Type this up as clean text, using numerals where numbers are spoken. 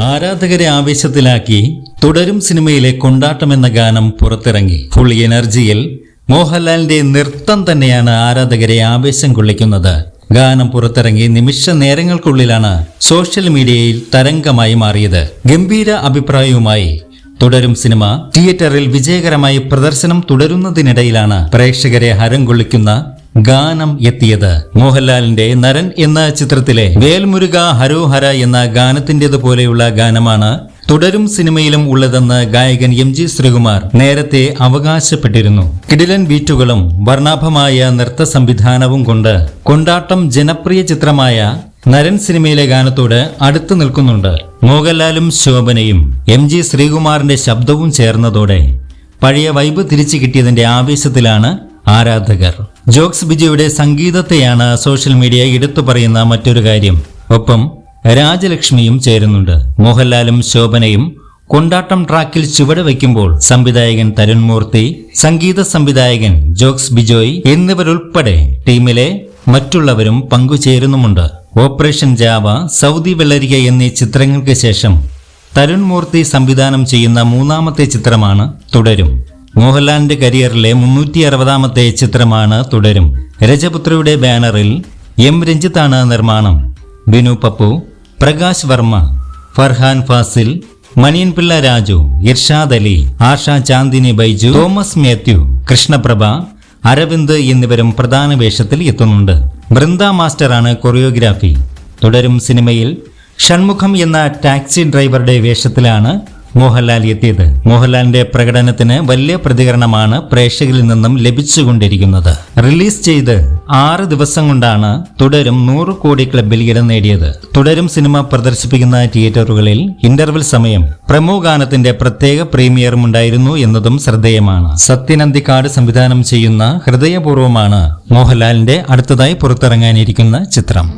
ആരാധകരെ ആവേശത്തിലാക്കി തുടരും സിനിമയിലെ കൊണ്ടാട്ടം എന്ന ഗാനം പുറത്തിറങ്ങി. ഫുൾ എനർജിയിൽ മോഹൻലാലിന്റെ നൃത്തം തന്നെയാണ് ആരാധകരെ ആവേശം കൊള്ളിക്കുന്നത്. ഗാനം പുറത്തിറങ്ങി നിമിഷ നേരങ്ങൾക്കുള്ളിലാണ് സോഷ്യൽ മീഡിയയിൽ തരംഗമായി മാറിയത്. ഗംഭീര അഭിപ്രായവുമായി തുടരും സിനിമ തിയേറ്ററിൽ വിജയകരമായി പ്രദർശനം തുടരുന്നതിനിടയിലാണ് പ്രേക്ഷകരെ ഹരം കൊള്ളിക്കുന്ന ഗാനം എത്തിയത്. മോഹൻലാലിന്റെ നരൻ എന്ന ചിത്രത്തിലെ വേൽമുരുക ഹരോഹര എന്ന ഗാനത്തിന്റേതുപോലെയുള്ള ഗാനമാണ് തുടരും സിനിമയിലും ഉള്ളതെന്ന് ഗായകൻ MG ശ്രീകുമാർ നേരത്തെ അവകാശപ്പെട്ടിരുന്നു. കിടിലൻ ബീറ്റുകളും വർണ്ണാഭമായ നൃത്ത സംവിധാനവും കൊണ്ട് കൊണ്ടാട്ടം ജനപ്രിയ ചിത്രമായ നരൻ സിനിമയിലെ ഗാനത്തോട് അടുത്തു നിൽക്കുന്നുണ്ട്. മോഹൻലാലും ശോഭനയും MG ശ്രീകുമാറിന്റെ ശബ്ദവും ചേർന്നതോടെ പഴയ വൈബ് തിരിച്ചു കിട്ടിയതിന്റെ ആവേശത്തിലാണ് ആരാധകർ. ജോക്സ് ബിജോയുടെ സംഗീതത്തെയാണ് സോഷ്യൽ മീഡിയ എടുത്തു പറയുന്ന മറ്റൊരു കാര്യം. ഒപ്പം രാജലക്ഷ്മിയും ചേരുന്നുണ്ട്. മോഹൻലാലും ശോഭനയും കൊണ്ടാട്ടം ട്രാക്കിൽ ചുവട് വയ്ക്കുമ്പോൾ സംവിധായകൻ തരുൺ മൂർത്തി, സംഗീത സംവിധായകൻ ജോക്സ് ബിജോയ് എന്നിവരുൾപ്പെടെ ടീമിലെ മറ്റുള്ളവരും പങ്കുചേരുന്നുമുണ്ട്. ഓപ്പറേഷൻ ജാവ, സൗദി വെള്ളരിക എന്നീ ചിത്രങ്ങൾക്ക് ശേഷം തരുൺ മൂർത്തി സംവിധാനം ചെയ്യുന്ന മൂന്നാമത്തെ ചിത്രമാണ് തുടരും. മോഹൻലാലിന്റെ കരിയറിലെ 360ാമത്തെ ചിത്രമാണ് തുടരും. രജപുത്രയുടെ ബാനറിൽ M രഞ്ജിത്താണ് നിർമ്മാണം. ബിനു പപ്പു, പ്രകാശ് വർമ്മ, ഫർഹാൻ ഫാസിൽ, മണിയൻ പിള്ള രാജു, ഇർഷാദ് അലി, ആഷ ചാന്ദിനി ബൈജു, തോമസ് മാത്യു, കൃഷ്ണപ്രഭ, അരവിന്ദ് എന്നിവരും പ്രധാന വേഷത്തിൽ എത്തുന്നുണ്ട്. ബൃന്ദ മാസ്റ്ററാണ് കൊറിയോഗ്രാഫി. തുടരും സിനിമയിൽ ഷൺമുഖം എന്ന ടാക്സി ഡ്രൈവറുടെ വേഷത്തിലാണ് മോഹൻലാൽ എത്തിയത്. മോഹൻലാലിന്റെ പ്രകടനത്തിന് വലിയ പ്രതികരണമാണ് പ്രേക്ഷകരിൽ നിന്നും ലഭിച്ചുകൊണ്ടിരിക്കുന്നത്. റിലീസ് ചെയ്ത് 6 ദിവസം കൊണ്ടാണ് തുടരും 100 കോടി ക്ലബിൽ ഇടം നേടിയത്. തുടരും സിനിമ പ്രദർശിപ്പിക്കുന്ന തിയേറ്ററുകളിൽ ഇന്റർവെൽ സമയം പ്രമോ ഗാനത്തിന്റെ പ്രത്യേക പ്രീമിയറും ഉണ്ടായിരുന്നു എന്നതും ശ്രദ്ധേയമാണ്. സത്യൻ അന്തിക്കാട് സംവിധാനം ചെയ്യുന്ന ഹൃദയപൂർവ്വമാണ് മോഹൻലാലിന്റെ അടുത്തതായി പുറത്തിറങ്ങാനിരിക്കുന്ന ചിത്രം.